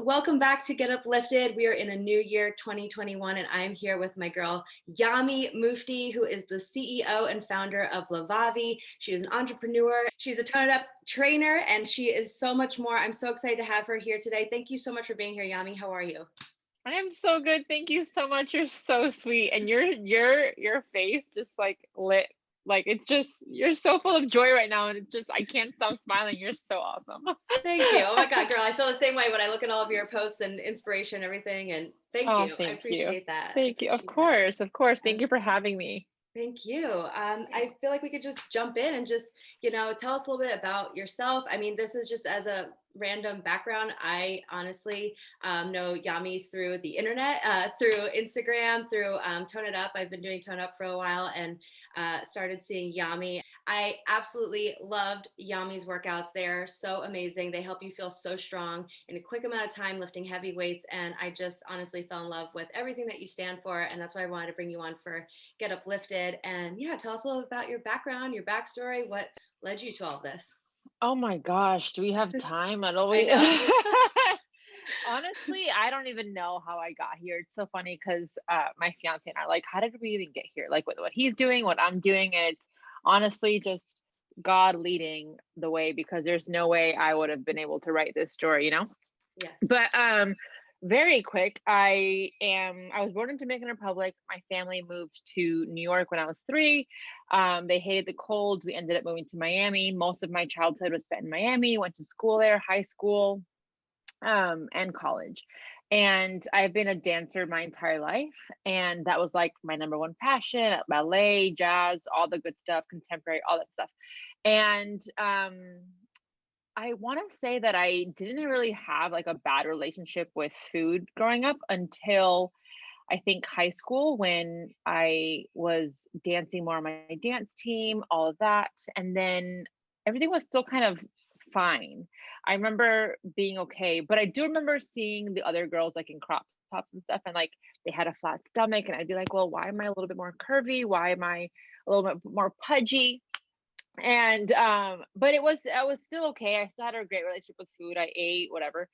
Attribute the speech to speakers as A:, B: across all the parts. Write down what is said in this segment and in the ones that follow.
A: welcome back to Get Uplifted. We are in a new year, 2021, and I'm here with my girl, Yami Mufdi, who is the CEO and founder of Levavi. She is an entrepreneur. She's a toned up trainer, and she is so much more. I'm so excited to have her here today. Thank you so much for being here, Yami. How are you?
B: I am so good. Thank you so much. You're so sweet. And your face just like lit. Like it's just you're so full of joy right now and it's just I can't stop smiling. You're so awesome.
A: Thank you. Oh my God, girl, I feel the same way when I look at all of your posts and inspiration and everything. And thank
B: Oh,
A: you. I
B: thank you.
A: appreciate that. I
B: Thank you. Of
A: appreciate that.
B: course. Of course. Thank you for
A: Absolutely.
B: having me.
A: Thank you. I feel like we could just jump in and just, tell us a little bit about yourself. I mean, this is just as a random background. I honestly know Yami through the internet, through Instagram, through Tone It Up. I've been doing Tone Up for a while and started seeing Yami. I absolutely loved Yami's workouts. They're so amazing. They help you feel so strong in a quick amount of time lifting heavy weights. And I just honestly fell in love with everything that you stand for. And that's why I wanted to bring you on for Get Uplifted. And yeah, tell us a little about your background, your backstory, what led you to all of this.
B: Oh my gosh. Do we have time at all?
A: I know.
B: Honestly, I don't even know how I got here. It's so funny because my fiance and I are like, how did we even get here? Like what he's doing, what I'm doing, and it's honestly just God leading the way because there's no way I would have been able to write this story.
A: Yes.
B: But very quick, I was born in Dominican Republic. My family moved to New York when I was 3. They hated the cold. We ended up moving to Miami. Most of my childhood was spent in Miami, went to school there, high school, and college. And I've been a dancer my entire life. And that was like my number one passion, ballet, jazz, all the good stuff, contemporary, all that stuff. And I want to say that I didn't really have like a bad relationship with food growing up until I think high school when I was dancing more on my dance team, all of that. And then everything was still kind of fine. I remember being okay, but I do remember seeing the other girls like in crop tops and stuff, and like they had a flat stomach, and I'd be like, well, why am I a little bit more curvy? Why am I a little bit more pudgy? And but I was still okay. I still had a great relationship with food. I ate whatever.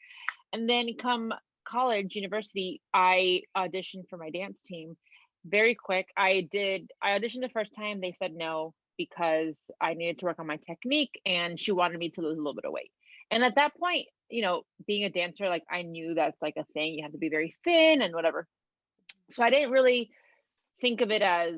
B: And then come college, university, I auditioned for my dance team. Very quick. I auditioned the first time, they said no because I needed to work on my technique and she wanted me to lose a little bit of weight. And at that point, being a dancer, like I knew that's like a thing. You have to be very thin and whatever. So I didn't really think of it as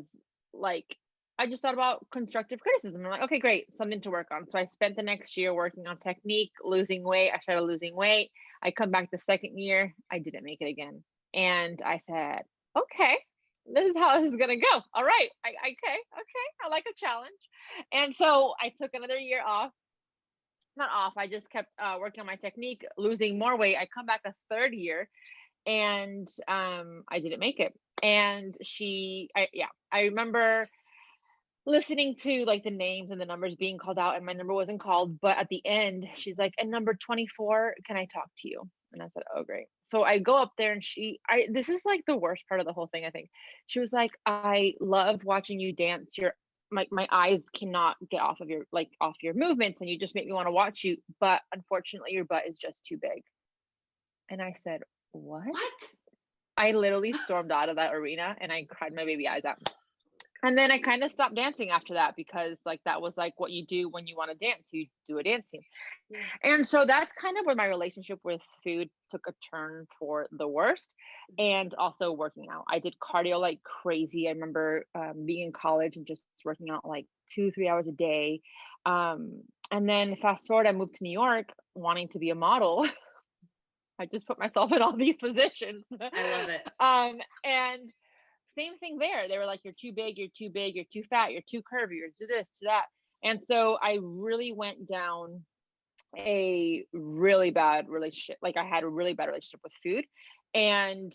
B: like I just thought about constructive criticism. I'm like, okay, great, something to work on. So I spent the next year working on technique, losing weight. I started losing weight. I come back the second year, I didn't make it again. And I said, okay, this is how this is gonna go. All right. Okay. I like a challenge. And so I took another year off. Not off. I just kept working on my technique, losing more weight. I come back a third year and I didn't make it. And I remember listening to like the names and the numbers being called out and my number wasn't called, but at the end she's like, and number 24, can I talk to you? And I said, oh great. So I go up there and this is like the worst part of the whole thing, I think. She was like, I love watching you dance. My eyes cannot get off your movements and you just make me want to watch you, but unfortunately your butt is just too big. And I said, what?
A: What?
B: I literally stormed out of that arena and I cried my baby eyes out. And then I kind of stopped dancing after that because like that was like what you do when you want to dance. You do a dance team.
A: Yeah.
B: And so that's kind of where my relationship with food took a turn for the worst. And also working out. I did cardio like crazy. I remember being in college and just working out like 2, 3 hours a day. And then fast forward, I moved to New York wanting to be a model. I just put myself in all these positions.
A: I love it.
B: And same thing there. They were like, you're too big, you're too fat, you're too curvy, you're do this, do that. And so I really went down a really bad relationship. Like I had a really bad relationship with food. And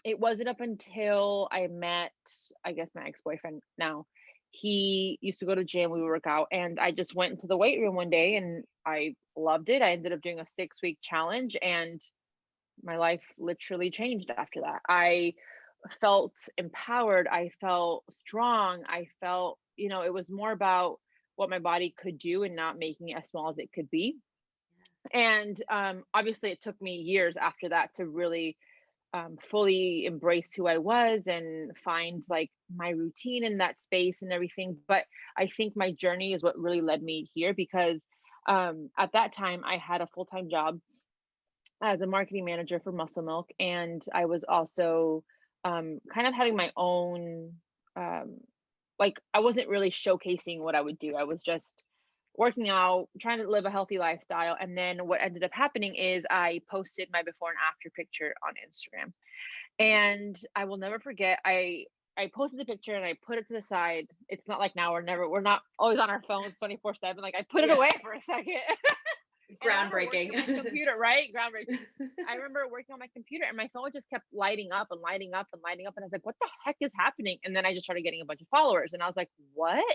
B: it wasn't up until I met, I guess, my ex-boyfriend now. He used to go to the gym, we would work out, and I just went into the weight room one day and I loved it. I ended up doing a 6-week challenge and my life literally changed after that. I felt empowered. I felt strong. I felt, it was more about what my body could do and not making it as small as it could be. And obviously it took me years after that to really fully embrace who I was and find like my routine in that space and everything. But I think my journey is what really led me here, because at that time I had a full-time job as a marketing manager for Muscle Milk, and I was also kind of having my own um, like, I wasn't really showcasing what I would do. I was just working out, trying to live a healthy lifestyle. And then what ended up happening is I posted my before and after picture on Instagram. And I will never forget, I posted the picture and I put it to the side. It's not like now we're not always on our phones 24/7. Like, I put it
A: Yeah.
B: away for a second. And I remember working on my
A: Groundbreaking.
B: computer, right? Groundbreaking. I remember working on my computer and my phone just kept lighting up and lighting up and lighting up. And I was like, what the heck is happening? And then I just started getting a bunch of followers. And I was like, what?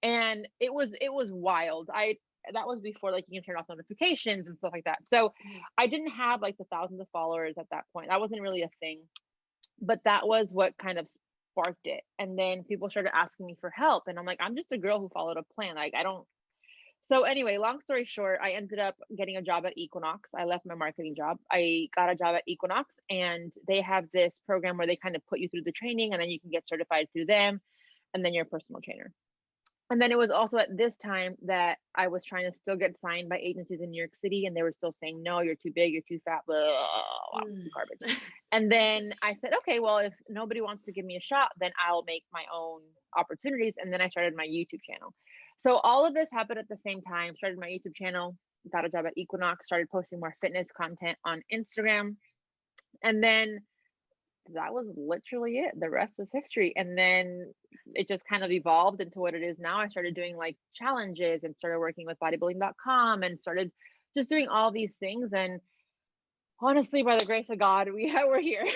B: And it was wild. I That was before like you can turn off notifications and stuff like that. So
A: Mhm.
B: I didn't have like the thousands of followers at that point. That wasn't really a thing. But that was what kind of sparked it. And then people started asking me for help. And I'm like, I'm just a girl who followed a plan. Like, I don't. So anyway, long story short, I ended up getting a job at Equinox. I left my marketing job. I got a job at Equinox, and they have this program where they kind of put you through the training and then you can get certified through them, and then you're a personal trainer. And then it was also at this time that I was trying to still get signed by agencies in New York City, and they were still saying, no, you're too big, you're too fat, blah, blah, blah,
A: Mm.
B: garbage. And then I said, okay, well, if nobody wants to give me a shot, then I'll make my own opportunities. And then I started my YouTube channel. So all of this happened at the same time. Started my YouTube channel, got a job at Equinox, started posting more fitness content on Instagram. And then that was literally it. The rest was history. And then it just kind of evolved into what it is now. I started doing like challenges and started working with bodybuilding.com and started just doing all these things. And honestly, by the grace of God, we're here.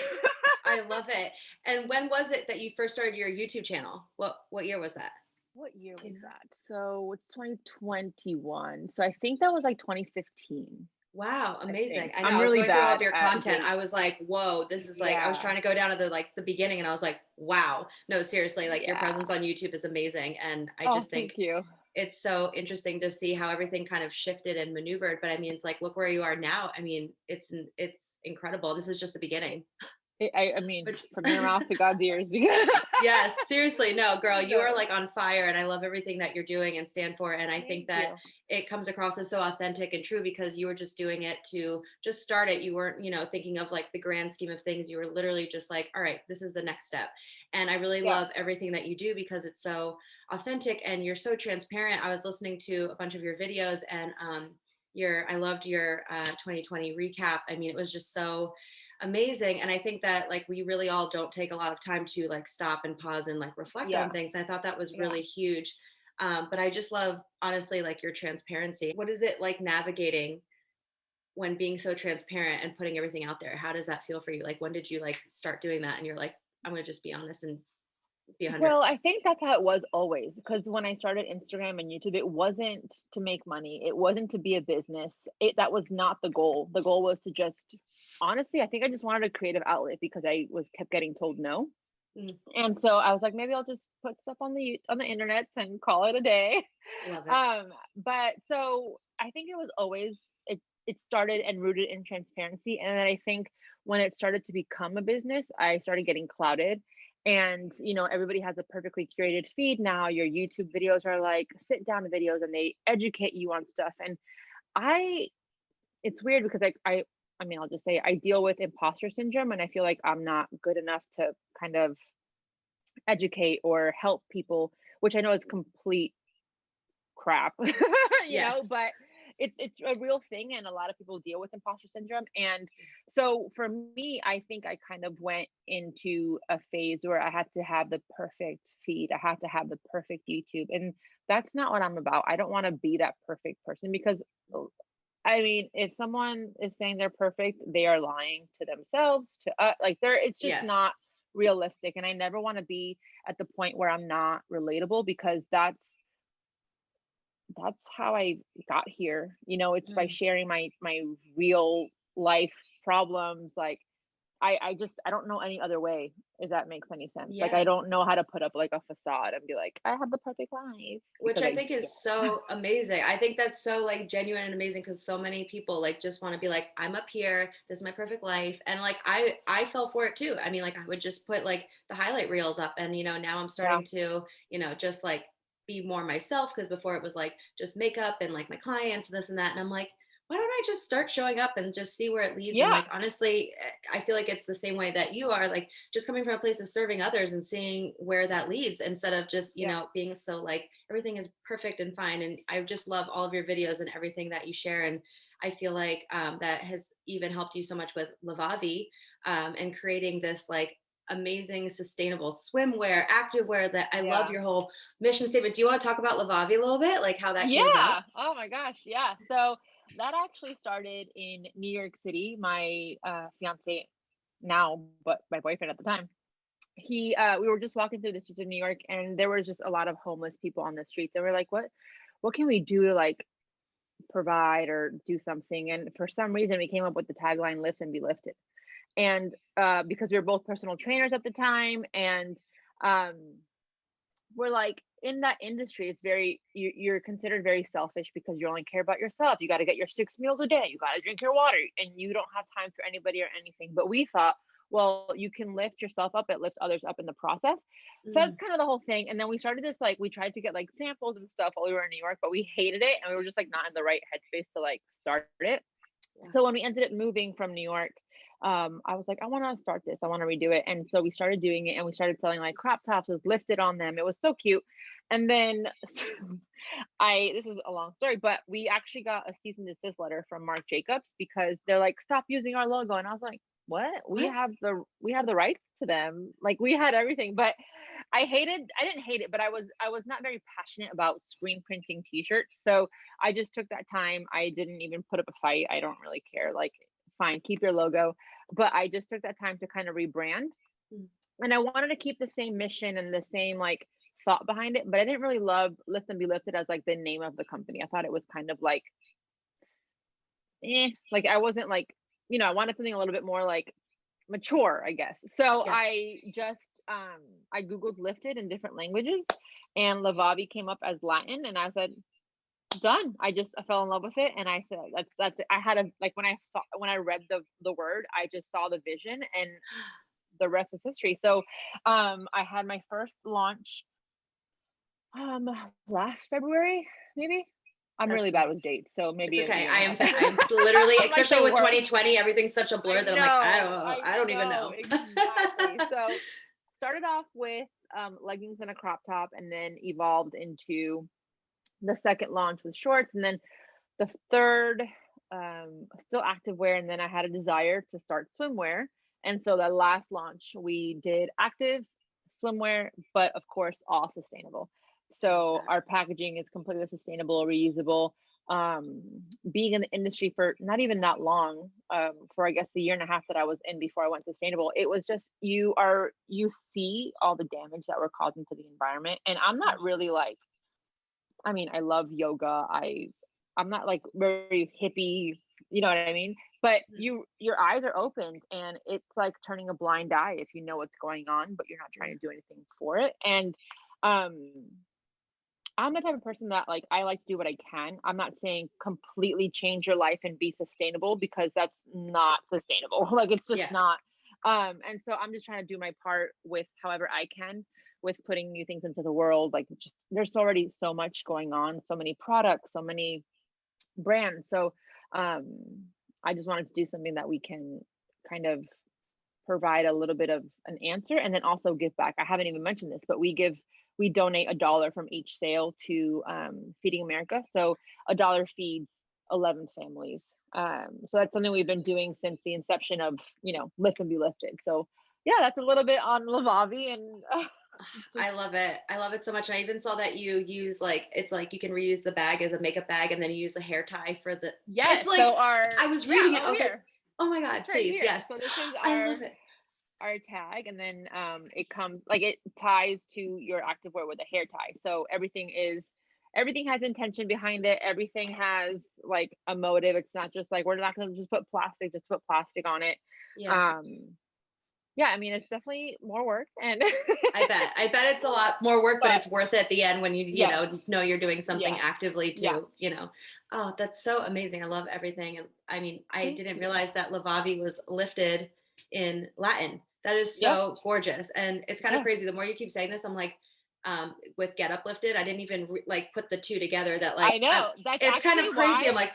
A: I love it. And when was it that you first started your YouTube channel? What year was that?
B: What year
A: Do you
B: was
A: know?
B: that? So it's 2021. So I think that was like 2015.
A: Wow,
B: I
A: amazing.
B: think
A: I know.
B: I'm
A: I was
B: really
A: going through all of
B: bad
A: your
B: at
A: content.
B: dates.
A: I was like, whoa, this is like, I was
B: Yeah.
A: trying to go down to the beginning and I was like, wow. No, seriously, like your
B: Yeah.
A: presence on YouTube is amazing. And I
B: Oh,
A: just think
B: thank you.
A: it's so interesting to see how everything kind of shifted and maneuvered. But I mean, it's like, look where you are now. I mean, it's incredible. This is just the beginning.
B: I mean,
A: Which
B: from your mouth to God's ears, because
A: yes, seriously. No, girl, you are
B: no,
A: like on fire and I love everything that you're doing and stand for. And I think
B: thank
A: that
B: you.
A: it comes across as so authentic and true because you were just doing it to just start it. You weren't, thinking of like the grand scheme of things. You were literally just like, all right, this is the next step. And I really
B: Yeah.
A: love everything that you do because it's so authentic and you're so transparent. I was listening to a bunch of your videos and I loved your 2020 recap. I mean, it was just so amazing. And I think that like we really all don't take a lot of time to like stop and pause and like reflect on
B: Yeah.
A: things. And I thought that was
B: Yeah.
A: really huge. But I just love honestly like your transparency. What is it like navigating when being so transparent and putting everything out there? How does that feel for you? Like when did you like start doing that and you're like, I'm gonna just be honest and be 100?
B: Well, I think that's how it was always, because when I started Instagram and YouTube, it wasn't to make money. It wasn't to be a business. That was not the goal. The goal was to just, honestly, I think I just wanted a creative outlet because I was kept getting told no.
A: Mm,
B: And so I was like, maybe I'll just put stuff on the internet and call it a day.
A: love it.
B: But so I think it was always it started and rooted in transparency. And then I think when it started to become a business, I started getting clouded. And everybody has a perfectly curated feed now. Your YouTube videos are like sit down videos and they educate you on stuff. And I it's weird because I mean, I'll just say I deal with imposter syndrome, and I feel like I'm not good enough to kind of educate or help people, which I know is complete crap,
A: Yes.
B: but it's a real thing, and a lot of people deal with imposter syndrome. And so for me, I think I kind of went into a phase where I had to have the perfect feed. I had to have the perfect YouTube, and that's not what I'm about. I don't want to be that perfect person because I mean, if someone is saying they're perfect, they are lying to themselves, to like it's just
A: Yes.
B: not realistic. And I never want to be at the point where I'm not relatable, because that's how I got here. It's by
A: Mm,
B: sharing my real life problems, like I don't know any other way, if that makes any sense. Like, I
A: Yeah.
B: don't know how to put up like a facade and be like, I have the perfect life,
A: Which
B: because
A: I
B: I
A: think is
B: don't.
A: so amazing. I think that's so like genuine and amazing because so many people like just want to be like, I'm up here, this is my perfect life. And like I fell for it too. I mean, like I would just put like the highlight reels up and now I'm
B: Yeah.
A: starting to, just like be more myself because before it was like just makeup and like my clients, this and that. And I'm like, why don't I just start showing up and just see where it leads? And
B: Yeah.
A: like honestly, I feel like it's the same way that you are, like just coming from a place of serving others and seeing where that leads instead of just,
B: Yeah.
A: being so like everything is perfect and fine. And I just love all of your videos and everything that you share. And I feel like that has even helped you so much with Levavi, and creating this like amazing sustainable swimwear activewear that I love
B: Yeah.
A: your whole mission statement. Do you want to talk about Levavi a little bit, like how that came about?
B: Yeah. Oh my gosh. Yeah. So that actually started in New York City. My fiance now, but my boyfriend at the time, he we were just walking through the streets of New York, and there was just a lot of homeless people on the streets. And we're like, what can we do to like provide or do something? And for some reason we came up with the tagline lift and be lifted. And because we were both personal trainers at the time, and um we're like, in that industry, it's very, you're considered very selfish because you only care about yourself. You got to get your 6 meals a day, you got to drink your water, and you don't have time for anybody or anything. But we thought, well, you can lift yourself up, it lifts others up in the process. So that's
A: Mm,
B: kind of the whole thing. And then we started this, like, we tried to get like samples and stuff while we were in New York, but we hated it, and we were just like not in the right headspace to like start it.
A: yeah.
B: So when we ended up moving from New York, I was like, I want to start this. I want to redo it. And so we started doing it, and we started selling like crop tops with lifted on them. It was so cute. And then this is a long story, but we actually got a cease and desist letter from Marc Jacobs because they're like, stop using our logo. And I was like, what?
A: What?
B: We have the rights to them. Like, we had everything. But I didn't hate it, but I was not very passionate about screen printing t-shirts. So I just took that time. I didn't even put up a fight. I don't really care. Like, fine, keep your logo. But I just took that time to kind of rebrand.
A: Mm,
B: And I wanted to keep the same mission and the same like thought behind it, but I didn't really love Lift and Be Lifted as like the name of the company. I thought it was kind of like, like I wasn't like, I wanted something a little bit more like mature, I guess. So
A: yeah.
B: I googled lifted in different languages, and Lavavi came up as Latin, and I said, done. I fell in love with it, and I said, that's it. I had a, like, when I read the word, I just saw the vision, and the rest is history. So I had my first launch um last February, maybe. I'm really
A: That's
B: bad with dates, so
A: It's
B: maybe a
A: okay.
B: year and
A: I
B: a
A: am
B: half.
A: I'm literally,
B: I'm like
A: especially
B: the
A: with
B: worst.
A: 2020, everything's such a blur that I'm like, I don't even know.
B: Exactly. So started off with leggings and a crop top, and then evolved into the second launch with shorts, and then the third, still activewear, and then I had a desire to start swimwear. And so the last launch we did active swimwear, but of course all sustainable.
A: Love
B: So
A: that.
B: our packaging is completely sustainable, reusable. Being in the industry for not even that long, for I guess the year and a half that I was in before I went sustainable, it was just, you see all the damage that we're causing to the environment. And I'm not really like, I mean, I love yoga. I'm not like very hippie, you know what I mean? But
A: Mhm.
B: your eyes are opened, and it's like turning a blind eye if you know what's going on, but you're not
A: Yeah.
B: trying to do anything for it. And um I'm the type of person that, like, I like to do what I can. I'm not saying completely change your life and be sustainable, because that's not sustainable. Like, it's just
A: Yeah.
B: not. And so I'm just trying to do my part with however I can, with putting new things into the world. Like, just there's already so much going on, so many products, so many brands. So I just wanted to do something that we can kind of provide a little bit of an answer, and then also give back. I haven't even mentioned this, but we donate $1 from each sale to Feeding America. So $1 feeds 11 families. So that's something we've been doing since the inception of, Lift and Be Lifted. So yeah, that's a little bit on Lavavi, and it's just,
A: I love it. I love it so much. I even saw that you use like it's like you can reuse the bag as a makeup bag and then you use a hair tie for the it's
B: yes.
A: like
B: So our,
A: I was
B: yeah,
A: reading it. I
B: oh,
A: was like,
B: here,
A: oh my God,
B: it's right
A: please,
B: here.
A: yes.
B: So this is
A: I love it.
B: our tag, and then it comes, like, it ties to your activewear with a hair tie. So everything has intention behind it. Everything has like a motive. It's not just like, we're not going to just put plastic on it.
A: Yeah.
B: um yeah, I mean, it's definitely more work and
A: I bet it's a lot more work, but
B: but
A: it's worth it at the end when you
B: yes,
A: know you're doing something
B: yeah,
A: actively
B: yeah.
A: to, oh, that's so amazing. I love everything. And I mean, I
B: Thank
A: didn't
B: you.
A: realize that Levavi was lifted in Latin. That is
B: Yeah,
A: so gorgeous. And it's kind of
B: yeah.
A: crazy. The more you keep saying this, I'm like, with Get Uplifted, I didn't even like put the two together that like,
B: I know. That's
A: it's kind
B: actually
A: of crazy. I'm
B: why
A: like,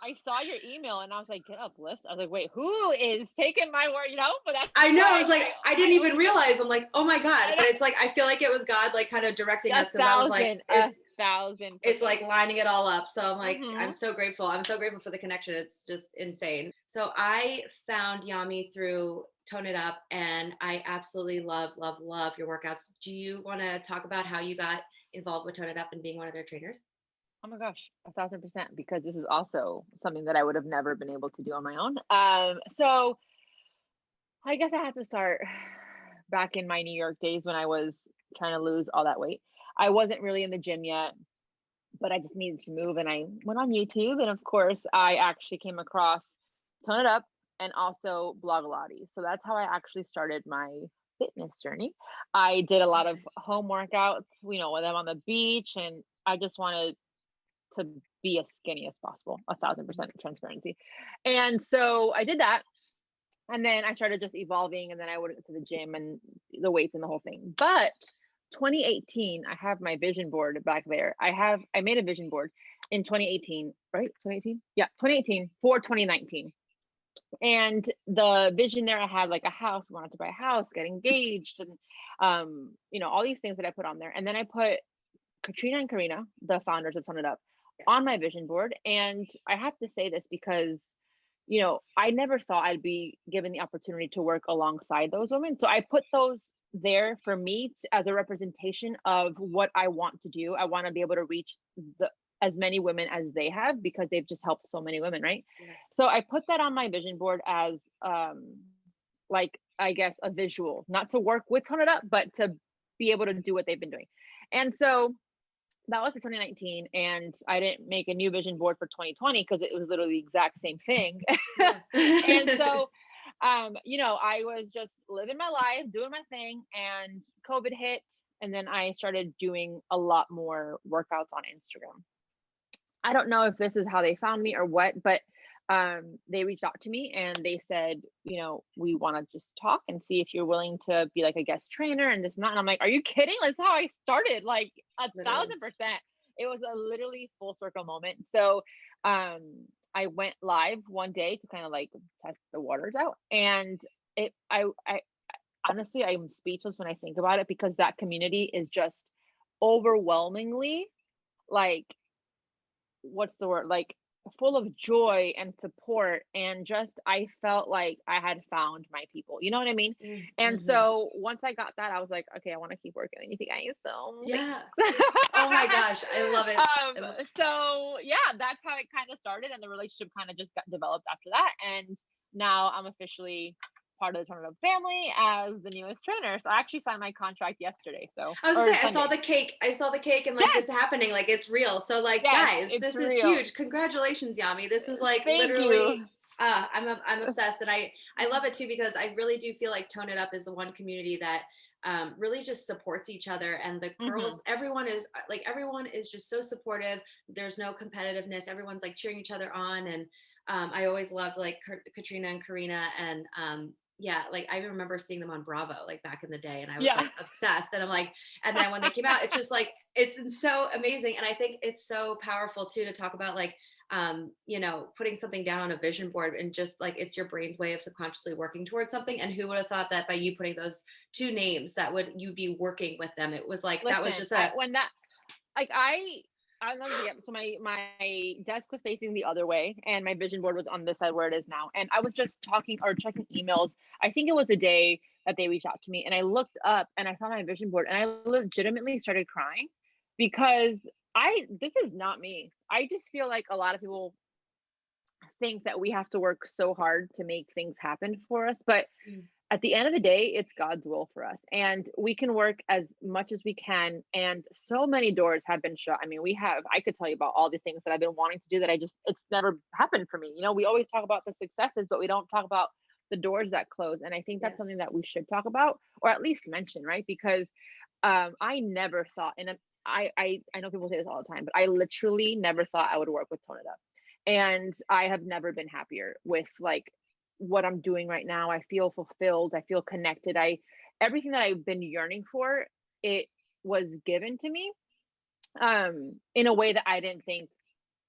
B: I saw your email and I was like, get up, lift. I was like, wait, who is taking my word? But that's
A: I know. I
B: why
A: was like, I didn't
B: I
A: even
B: was like,
A: realize. I'm like, oh my God.
B: I know,
A: But it's like, I feel like it was God, like kind of directing
B: a
A: us because I was like,
B: thousand, a thousand
A: it's like
B: percent.
A: lining it all up. So I'm like, I'm
B: Mm-hmm.
A: so grateful. I'm so grateful for the connection. It's just insane. So I found Yami through Tone It Up, and I absolutely love, love, love your workouts. Do you want to talk about how you got involved with Tone It Up and being one of their trainers?
B: Oh my gosh, 1,000%, because this is also something that I would have never been able to do on my own. So I guess I have to start back in my New York days when I was trying to lose all that weight. I wasn't really in the gym yet, but I just needed to move. And I went on YouTube. And of course, I actually came across Tone It Up and also Blogilates. So that's how I actually started my fitness journey. I did a lot of home workouts, when I'm on the beach, and I just wanted to be as skinny as possible, 1,000% transparency. And so I did that. And then I started just evolving, and then I went to the gym and the weights and the whole thing. But 2018, I have my vision board back there. I made a vision board in 2018, right? 2018? Yeah, 2018 for 2019. And the vision there, I had like a house, wanted to buy a house, get engaged, and all these things that I put on there. And then I put Katrina and Karina, the founders of Sun It Up, on my vision board. And I have to say this because, I never thought I'd be given the opportunity to work alongside those women. So I put those there for me as a representation of what I want to do. I want to be able to reach as many women as they have, because they've just helped so many women, right?
A: Yes.
B: So I put that on my vision board as like, I guess, a visual, not to work with Tone It Up, but to be able to do what they've been doing. And so that was for 2019, and I didn't make a new vision board for 2020 because it was literally the exact same thing.
A: Yeah.
B: And so I was just living my life, doing my thing, and COVID hit, and then I started doing a lot more workouts on Instagram. I don't know if this is how they found me or what, but they reached out to me and they said, we want to just talk and see if you're willing to be like a guest trainer and this and that. And I'm like, are you kidding? That's how I started, like
A: Literally.
B: 1,000%. It was a literally full circle moment. So I went live one day to kind of like test the waters out. And I honestly, I'm speechless when I think about it, because that community is just overwhelmingly, like, what's the word, like, full of joy and support, and just I felt like I had found my people, you know what I mean? And
A: Mm-hmm.
B: so once I got that, I was like, okay, I want to keep working with you guys, so
A: Yeah.
B: thanks.
A: Oh my gosh. I love it.
B: So yeah, that's how it kind of started, and the relationship kind of just got developed after that, and now I'm officially part of the Turn It Up family as the newest trainer. So I actually signed my contract yesterday,
A: I was
B: or
A: gonna say, I saw
B: Sunday.
A: the cake. I saw the cake and like
B: Yes,
A: it's happening, like it's real. So like
B: yes,
A: guys,
B: it's
A: this is
B: real.
A: huge. Congratulations, Yami. This is like
B: Thank you.
A: literally I'm obsessed, and I love it too because I really do feel like Tone It Up is the one community that really just supports each other, and the
B: Hmm.
A: girls, everyone is just so supportive. There's no competitiveness. Everyone's like cheering each other on, and I always loved like Katrina and Karina, and yeah, like I remember seeing them on Bravo like back in the day, and I was
B: Yeah.
A: like obsessed. And I'm like, and then when they came out, it's just like it's so amazing. And I think it's so powerful too to talk about like putting something down on a vision board, and just like it's your brain's way of subconsciously working towards something. And who would have thought that by you putting those two names that would you be working with them? It was like that was
B: Listen,
A: just a
B: when that, like, I'll never forget. So my desk was facing the other way, and my vision board was on this side where it is now. And I was just talking or checking emails. I think it was the day that they reached out to me, and I looked up and I saw my vision board, and I legitimately started crying, because this is not me. I just feel like a lot of people think that we have to work so hard to make things happen for us, but
A: Mm,
B: at the end of the day, it's God's will for us. And we can work as much as we can. And so many doors have been shut. I mean, I could tell you about all the things that I've been wanting to do that it's never happened for me. We always talk about the successes, but we don't talk about the doors that close. And I think that's
A: Yes.
B: something that we should talk about, or at least mention, right? Because I never thought, I know people say this all the time, but I literally never thought I would work with Tone It Up. And I have never been happier with like what I'm doing right now. I feel fulfilled. I feel connected. Everything that I've been yearning for, it was given to me in a way that I didn't think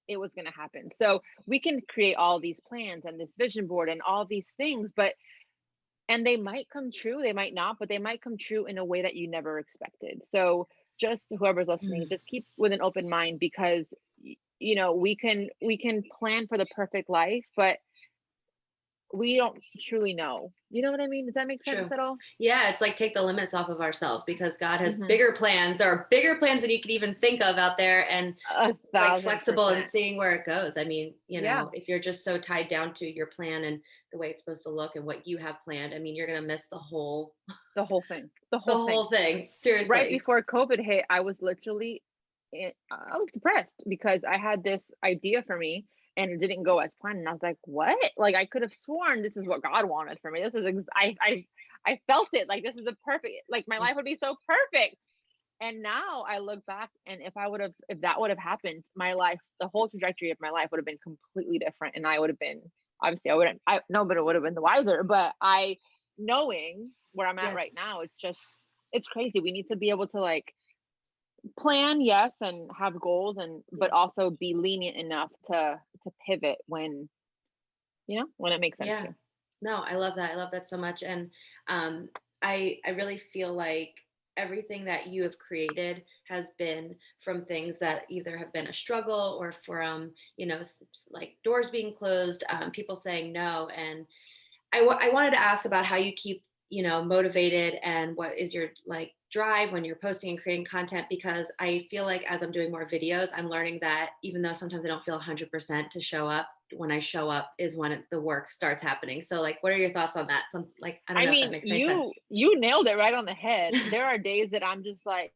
B: it was going to happen. So we can create all these plans and this vision board and all these things, and they might come true, they might not, but they might come true in a way that you never expected. So just whoever's listening,
A: Mm.
B: just keep with an open mind, because we can plan for the perfect life, but we don't truly know. You know what I mean? Does that make sense
A: True.
B: at all?
A: Yeah, it's like take the limits off of ourselves because God has
B: Hmm.
A: bigger plans. There are bigger plans than you could even think of out there, and
B: A
A: like
B: thousand
A: flexible and
B: percent.
A: seeing where it goes. I mean,
B: Yeah,
A: if you're just so tied down to your plan and the way it's supposed to look and what you have planned, I mean, you're gonna miss the whole
B: the whole thing. The
A: the
B: whole thing.
A: whole thing.
B: Right
A: Seriously.
B: before COVID hit, I was literally, I was depressed because I had this idea for me and it didn't go as planned. And I was like, what? Like, I could have sworn this is what God wanted for me. This is, I felt it. Like, this is a perfect, like, my life would be so perfect. And now I look back, and if that would have happened, my life, the whole trajectory of my life would have been completely different. And I would have been, obviously, nobody would have been the wiser, but knowing where I'm at
A: Yes.
B: right now, it's crazy. We need to be able to like plan, yes, and have goals, but
A: Yeah.
B: also be lenient enough to pivot when it makes sense
A: Yeah.
B: to.
A: No, I love that. I love that so much. And um, I really feel like everything that you have created has been from things that either have been a struggle or from, like doors being closed, people saying no. And I wanted to ask about how you keep, motivated and what is your like drive when you're posting and creating content, because I feel like as I'm doing more videos, I'm learning that even though sometimes I don't feel 100% to show up, when I show up is when the work starts happening. So like, what are your thoughts on that? Like, I don't
B: I
A: know if that
B: mean,
A: makes any sense.
B: you nailed it right on the head. There are days that I'm just like,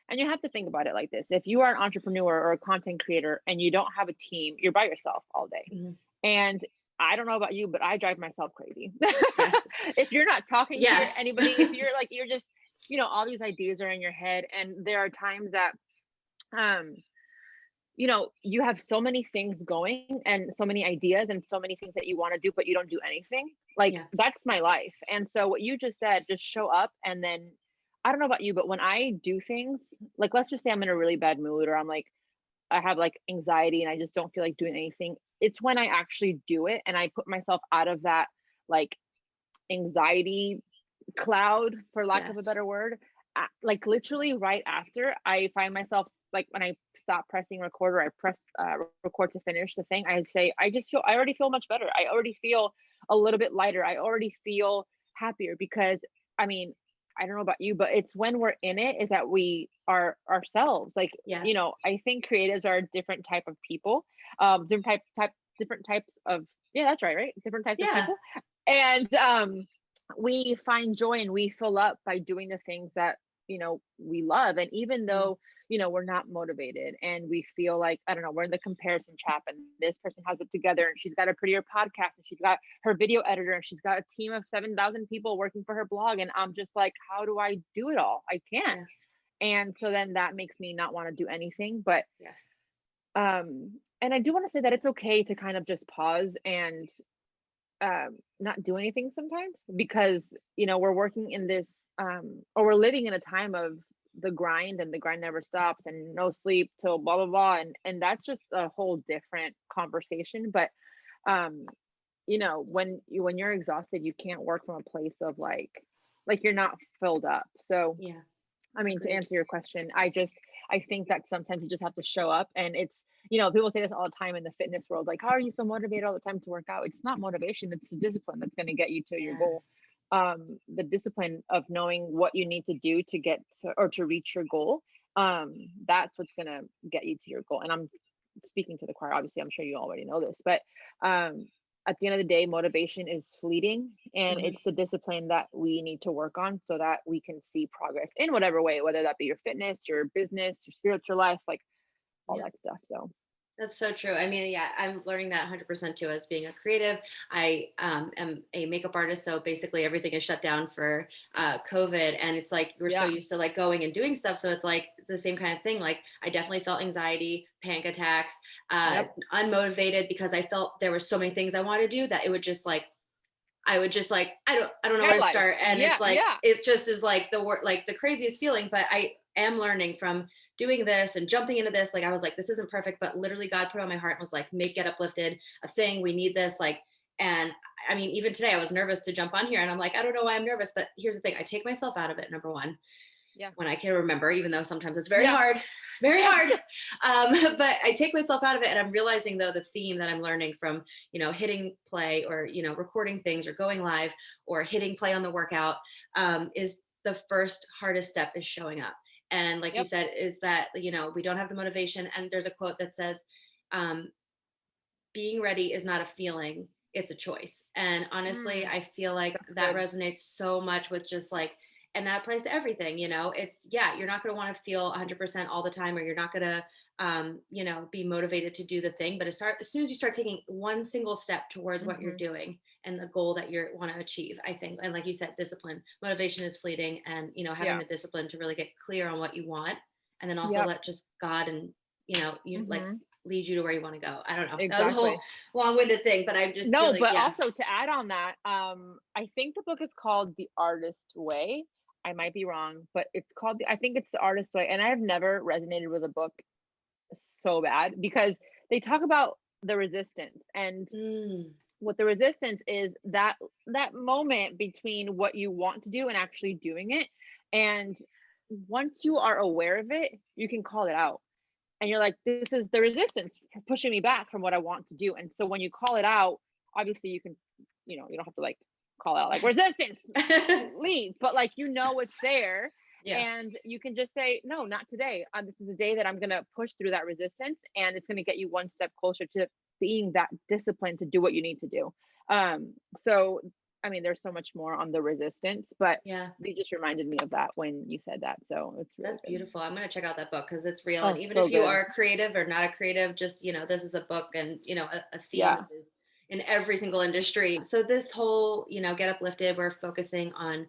B: and you have to think about it like this. If you are an entrepreneur or a content creator and you don't have a team, you're by yourself all day.
A: Mhm.
B: And I don't know about you, but I drive myself crazy.
A: Yes.
B: If you're not talking to
A: Yes.
B: anybody, if you're like, you're just, all these ideas are in your head. And there are times that, um, you have so many things going and so many ideas and so many things that you want to do, but you don't do anything. Like,
A: Yeah.
B: that's my life. And so what you just said, just show up. And then I don't know about you, but when I do things, like, let's just say I'm in a really bad mood, or I have like anxiety and I just don't feel like doing anything. It's when I actually do it and I put myself out of that like anxiety cloud, for lack of a
A: Yes.
B: better word. Like, literally right after, I find myself, like, when I stop pressing record, or I press record to finish the thing, I say, I already feel much better. I already feel a little bit lighter. I already feel happier, because I mean, I don't know about you, but it's when we're in it is that we are ourselves. Like,
A: Yes.
B: I think creatives are a different type of people, different types of, yeah, that's right, different types of
A: Yeah.
B: people. And we find joy and we fill up by doing the things that we love. And even
A: Mhm.
B: though we're not motivated and we feel like, I don't know, we're in the comparison trap, and this person has it together and she's got a prettier podcast and she's got her video editor and she's got a team of 7,000 people working for her blog, and I'm just like, how do I do it all? I can't.
A: Yeah.
B: And so then that makes me not want to do anything. But
A: Yes.
B: and I do want to say that it's okay to kind of just pause and not do anything sometimes, because we're working in this, or we're living in a time of the grind, and the grind never stops, and no sleep till blah blah blah, and that's just a whole different conversation. But um when you're exhausted, you can't work from a place of like you're not filled up. So
A: Yeah.
B: I mean, to
A: Agreed.
B: answer your question, I think that sometimes you just have to show up, and it's, people say this all the time in the fitness world, like, how are you so motivated all the time to work out? It's not motivation, it's the discipline that's going to get you to your goal.
A: Yes.
B: The discipline of knowing what you need to do to get to, or to reach your goal. That's what's going to get you to your goal. And I'm speaking to the choir, obviously, I'm sure you already know this, but um, at the end of the day, motivation is fleeting, and
A: Mhm.
B: it's the discipline that we need to work on so that we can see progress in whatever way, whether that be your fitness, your business, your spiritual life, like all
A: Yep.
B: that stuff. So
A: That's so true. I mean, yeah, I'm learning that 100% too as being a creative. I am a makeup artist, so basically everything is shut down for COVID, and it's like we're so
B: Yeah.
A: used to like going and doing stuff. So it's like the same kind of thing. Like I definitely felt anxiety, panic attacks,
B: Yep.
A: unmotivated because I felt there were so many things I wanted to do that it would just like I would just like I don't know where to
B: Paralyzed.
A: start, and
B: Yeah.
A: it's like
B: Yeah.
A: it just is like the word like the craziest feeling. But I am learning from doing this and jumping into this. Like I was like, this isn't perfect, but literally God put on my heart and was like, make Get Uplifted a thing. We need this. Like, and I mean, even today I was nervous to jump on here, and I'm like, I don't know why I'm nervous, but here's the thing: I take myself out of it. Number one,
B: Yeah.
A: when I can remember, even though sometimes it's very
B: Yeah.
A: hard, very
B: Yeah.
A: hard. But I take myself out of it, and I'm realizing though the theme that I'm learning from, hitting play or recording things or going live or hitting play on the workout is the first hardest step is showing up. And like you
B: Yep.
A: said, is that we don't have the motivation. And there's a quote that says, um, "Being ready is not a feeling; it's a choice." And honestly,
B: Mm,
A: I feel like
B: that's
A: that
B: good.
A: resonates so much with just like, and that applies to everything. It's yeah, you're not going to want to feel 100% all the time, or you're not going to, be motivated to do the thing. But as soon as you start taking one single step towards what you're
B: Hmm.
A: doing and the goal that you want to achieve, I think, and like you said, discipline, motivation is fleeting, and having
B: Yeah.
A: the discipline to really get clear on what you want, and then also
B: Yep.
A: let just God and you like
B: Hmm.
A: lead you to where you want to go. I don't know. That was a whole
B: Exactly.
A: long-winded thing, but I'm just
B: No,
A: feeling,
B: but
A: yeah.
B: also to add on that, I think the book is called The Artist Way. I might be wrong, but I think it's The Artist Way. And I have never resonated with a book so bad because they talk about the resistance, and
A: Mm,
B: what the resistance is, that moment between what you want to do and actually doing it. And once you are aware of it, you can call it out. And you're like, this is the resistance pushing me back from what I want to do. And so when you call it out, obviously you can, you don't have to like call out like resistance, leave, but like, it's there.
A: yeah.
B: And you can just say, no, not today. This is a day that I'm going to push through that resistance, and it's going to get you one step closer to being that discipline to do what you need to do. So, I mean, there's so much more on the resistance, but
A: Yeah.
B: you just reminded me of that when you said that. So it's really
A: That's
B: good.
A: beautiful. I'm going to check out that book because it's real. And
B: Oh,
A: even
B: so
A: if you
B: good.
A: are creative or not a creative, just, this is a book and, a theme
B: Yeah.
A: that is in every single industry. So this whole, Get Uplifted, we're focusing on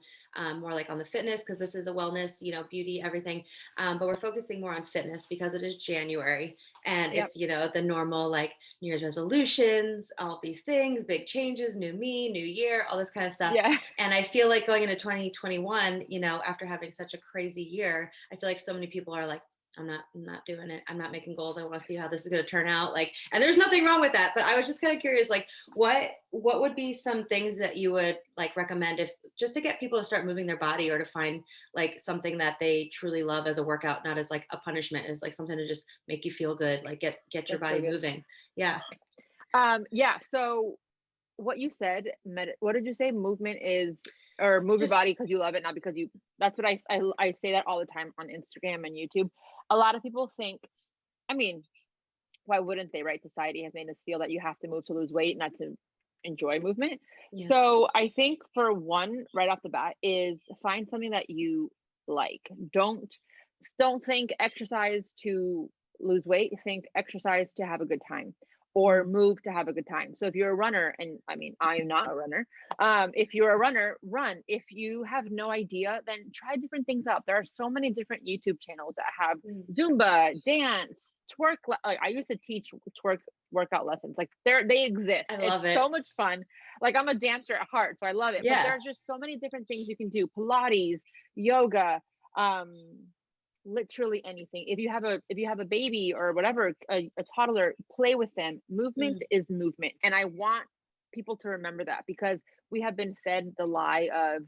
A: more like on the fitness because this is a wellness, beauty, everything. But we're focusing more on fitness because it is January and
B: Yep.
A: it's, the normal like New Year's resolutions, all these things, big changes, new me, new year, all this kind of stuff.
B: Yeah.
A: And I feel like going into 2021, after having such a crazy year, I feel like so many people are like, I'm not doing it. I'm not making goals. I want to see how this is going to turn out. Like, and there's nothing wrong with that. But I was just kind of curious, like, what would be some things that you would like recommend if just to get people to start moving their body or to find like something that they truly love as a workout, not as like a punishment, as like something to just make you feel good, like get your
B: That's so
A: body
B: good.
A: moving. Yeah.
B: Yeah. So what you said, what did you say? Movement is, or move your
A: Just
B: body because you love it, not because you. That's what I say that all the time on Instagram and YouTube. A lot of people think, I mean, why wouldn't they, right? Society has made us feel that you have to move to lose weight, not to enjoy movement.
A: yeah.
B: So I think for one, right off the bat, is find something that you like. Don't think exercise to lose weight. Think exercise to have a good time, or
A: Mm,
B: move to have a good time. So if you're a runner, and I mean, I am not a runner. If you're a runner, run. If you have no idea, then try different things out. There are so many different YouTube channels that have
A: mm.
B: Zumba, dance, twerk. Like I used to teach twerk workout lessons. Like they exist.
A: I love
B: It's
A: it.
B: so much fun. Like I'm a dancer at heart, so I love it. But
A: Yeah.
B: there's just so many different things you can do. Pilates, yoga, um, literally anything. If you have a baby or whatever, a toddler, play with them. Movement
A: Mm,
B: is movement. And I want people to remember that, because we have been fed the lie of,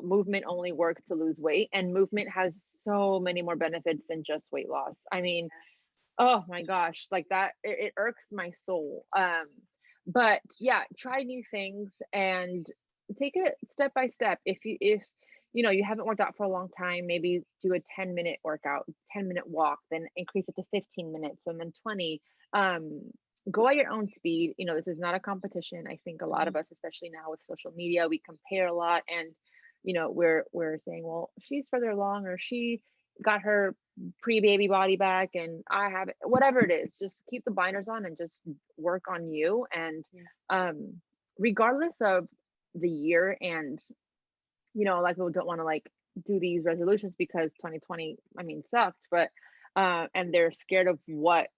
B: movement only works to lose weight, and movement has so many more benefits than just weight loss. I mean,
A: yes.
B: oh my gosh, like that, it irks my soul. But yeah, try new things and take it step by step. If you haven't worked out for a long time, maybe do a 10-minute workout, 10-minute walk, then increase it to 15 minutes and then 20. Um, Go at your own speed. This is not a competition. I think a lot of
A: Mhm.
B: us, especially now with social media, we compare a lot, and we're saying, well, she's further along, or got her pre-baby body back and I have it, whatever it is, just keep the blinders on and just work on you. And
A: Yeah.
B: um regardless of the year, and a lot of people don't want to like do these resolutions because 2020, I mean, sucked, but and they're scared of what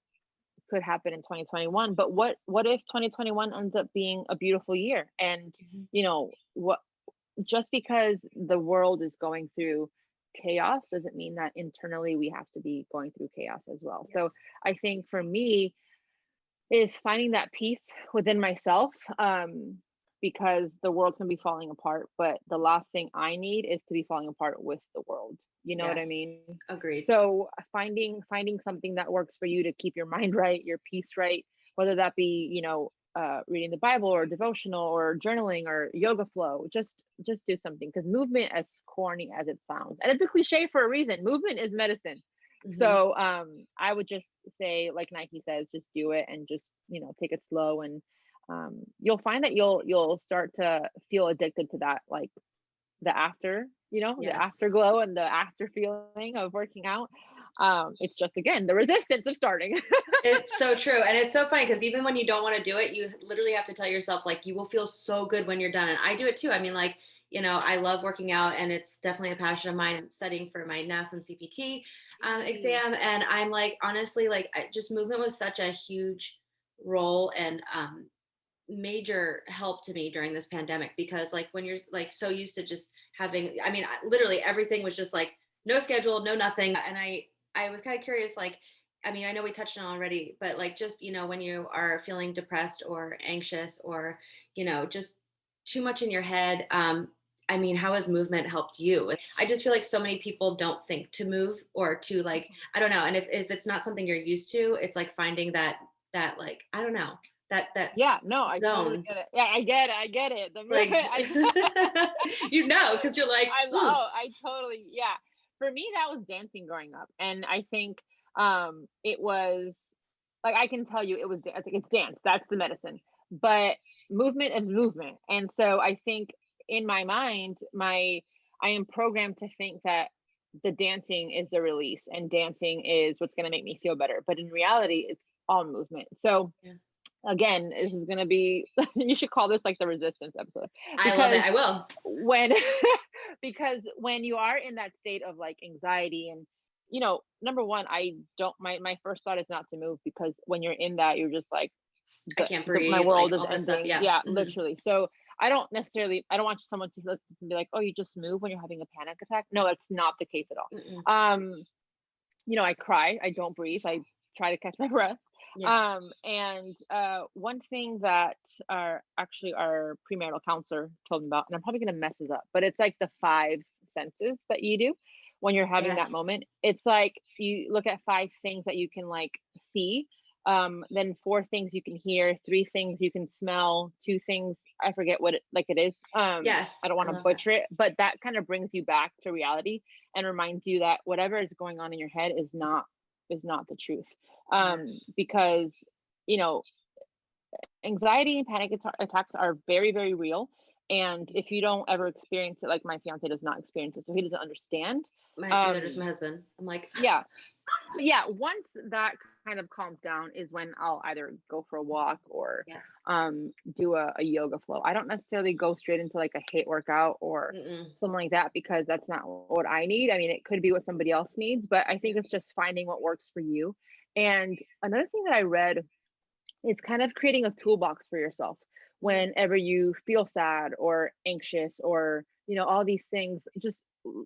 B: could happen in 2021. But what if 2021 ends up being a beautiful year? And
A: Mhm.
B: what, just because the world is going through chaos doesn't mean that internally we have to be going through chaos as well. So
A: Yes.
B: I think for me is finding that peace within myself, because the world can be falling apart, but the last thing I need is to be falling apart with the world. You know what I
A: Yes.
B: mean?
A: Agreed.
B: So finding something that works for you to keep your mind right, your peace right, whether that be, reading the Bible or devotional or journaling or yoga flow, just do something, because movement, as corny as it sounds, and it's a cliche for a reason, movement is medicine.
A: Hmm.
B: So I would just say, like Nike says, just do it and just, take it slow. And you'll find that you'll start to feel addicted to that, like the after, the
A: Yes.
B: afterglow and the after feeling of working out. It's just, again, the resistance of starting.
A: It's so true. And it's so funny because even when you don't want to do it, you literally have to tell yourself, like, you will feel so good when you're done. And I do it too. I mean, like, I love working out and it's definitely a passion of mine. I'm studying for my NASM CPT
B: Yay.
A: exam. And I'm like, honestly, like, just movement was such a huge role and major help to me during this pandemic because, like, when you're like so used to just having, I mean, literally everything was just like no schedule, no nothing. And I was kind of curious, like, I mean, I know we touched on it already, but like, just, when you are feeling depressed or anxious or, just too much in your head, I mean, how has movement helped you? I just feel like so many people don't think to move or to, like, I don't know. And if it's not something you're used to, it's like finding that like, I don't know, that
B: Yeah, no, I totally
A: zone.
B: get it. Yeah, I get it.
A: Like, because you're like, ooh,
B: I totally, yeah. For me, that was dancing growing up, and I think it was, like, I can tell you, I think it's dance. That's the medicine, but movement is movement, and so I think in my mind, I am programmed to think that the dancing is the release, and dancing is what's going to make me feel better. But in reality, it's all movement. So
A: yeah,
B: again, this is going to be, you should call this like the resistance episode,
A: I love it.
B: because
A: I will.
B: when because when you are in that state of like anxiety, and number one, I don't my first thought is not to move, because when you're in that, you're just like,
A: I can't
B: my
A: breathe, like
B: world is
A: all that stuff.
B: ending.
A: Yeah.
B: Yeah,
A: Hmm.
B: literally. So I don't want someone to listen and be like, oh, you just move when you're having a panic attack. No, that's not the case at all.
A: Mm-mm.
B: I cry, I don't breathe, I try to catch my breath.
A: Yeah.
B: And one thing that our premarital counselor told me about, and I'm probably gonna mess this up, but it's like the five senses that you do when you're having that
A: Yes.
B: moment. It's like you look at five things that you can like see, then four things you can hear, three things you can smell, two things I forget what it is.
A: Yes.
B: I don't want
A: I
B: to
A: love that.
B: butcher it, but that kind of brings you back to reality and reminds you that whatever is going on in your head is not the truth.
A: Yes.
B: Because you know anxiety and panic attacks are very, very real, and if you don't ever experience it, like my fiance does not experience it, so he doesn't understand.
A: Neither does
B: um
A: my husband. I'm like,
B: yeah, yeah, once that kind of calms down is when I'll either go for a walk or
A: yes.
B: do a yoga flow. I don't necessarily go straight into like a HIIT workout or
A: Mm-mm.
B: something like that, because that's not what I need. I mean, it could be what somebody else needs, but I
A: Yeah.
B: think it's just finding what works for you. And another thing that I read is kind of creating a toolbox for yourself
A: Mm.
B: whenever you feel sad or anxious, or all these things. Just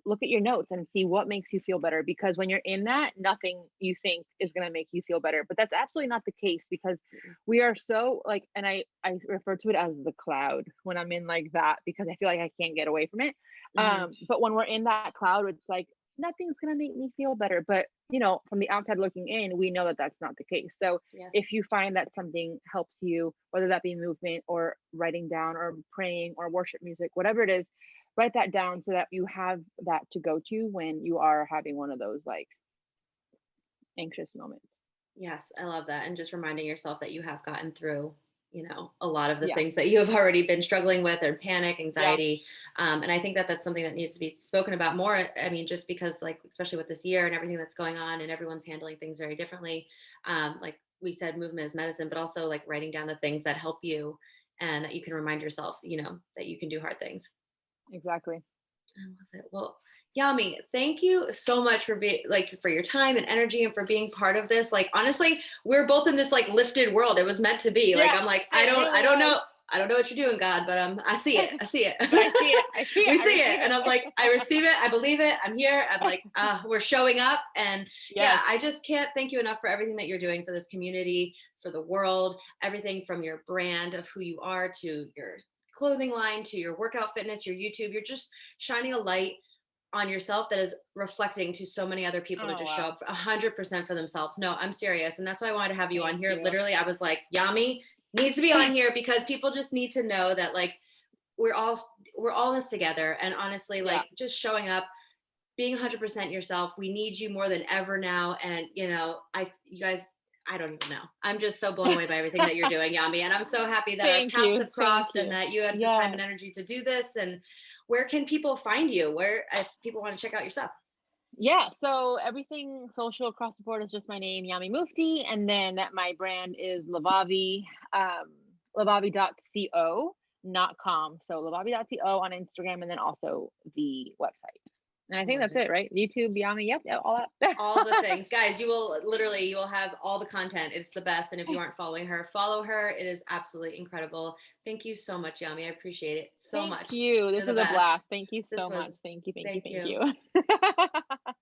B: look at your notes and see what makes you feel better, because when you're in that, nothing you think is going to make you feel better. But that's absolutely not the case, because
A: Mm-mm.
B: we are so like, and I refer to it as the cloud when I'm in like that, because I feel like I can't get away from it.
A: Mm-hmm.
B: But when we're in that cloud, it's like nothing's going to make me feel better. But from the outside looking in, we know that that's not the case. So
A: Yes.
B: if you find that something helps you, whether that be movement or writing down or praying or worship music, whatever it is, write that down so that you have that to go to when you are having one of those like anxious moments.
A: Yes. I love that. And just reminding yourself that you have gotten through you know, a lot of the
B: Yeah.
A: things that you have already been struggling with, or panic,
B: Yeah.
A: anxiety. And I think that that's something that needs to be spoken about more. I mean, just because, like, especially with this year and everything that's going on and everyone's handling things very differently. Like we said, movement is medicine, but also like writing down the things that help you and that you can remind yourself, you know, that you can do hard things.
B: Exactly.
A: I love it. Well, Yami, thank you so much for being like for your time and energy and for being part of this. Like honestly, we're both in this like lifted world. It was meant to be. Like
B: Yeah,
A: I'm like,
B: it
A: I
B: really
A: don't
B: was.
A: know. I don't know what you're doing, God, but I see it. I see it.
B: But I see it. I see it.
A: We
B: I
A: see it.
B: receive
A: And I'm like, I
B: it.
A: receive it. I believe it. I'm here. I'm like, we're showing up. And yeah,
B: Yes.
A: I just can't thank you enough for everything that you're doing for this community, for the world, everything from your brand of who you are to your clothing line to your workout fitness, your YouTube. You're just shining a light on yourself that is reflecting to so many other people to
B: Oh,
A: just show
B: wow.
A: up 100% for themselves. No, I'm serious. And that's why I wanted to have you on
B: Thank
A: here.
B: you.
A: Literally, I was like, Yami needs to be on here because people just need to know that like we're all we're all in this together. And honestly,
B: Yeah.
A: like just showing up, being 100% yourself. We need you more than ever now. And you know, you guys, I don't even know. I'm just so blown away by everything that you're doing, Yami. And I'm so happy that our
B: Thank
A: paths
B: you.
A: have
B: Thank
A: crossed and
B: you.
A: that you had the time and
B: Yes.
A: energy to do this. And where can people find you? Where, if people want to check out your stuff?
B: Yeah. So everything social across the board is just my name, Yami Mufdi. And then my brand is Levavi, levavi.co, not com. So levavi.co on Instagram, and then also the website. And I
A: I
B: think
A: love
B: that's
A: it.
B: it, right? YouTube, Yami. Yep. All that.
A: All the things, guys. You will literally, you will have all the content. It's the best. And if you aren't following her, follow her. It is absolutely incredible. Thank you so much, Yami. I appreciate it so
B: Thank
A: much.
B: you.
A: You're
B: This
A: the
B: was a
A: best.
B: blast. Thank you
A: This
B: so
A: was,
B: much. Thank you. Thank you.
A: thank
B: Thank
A: you.
B: you.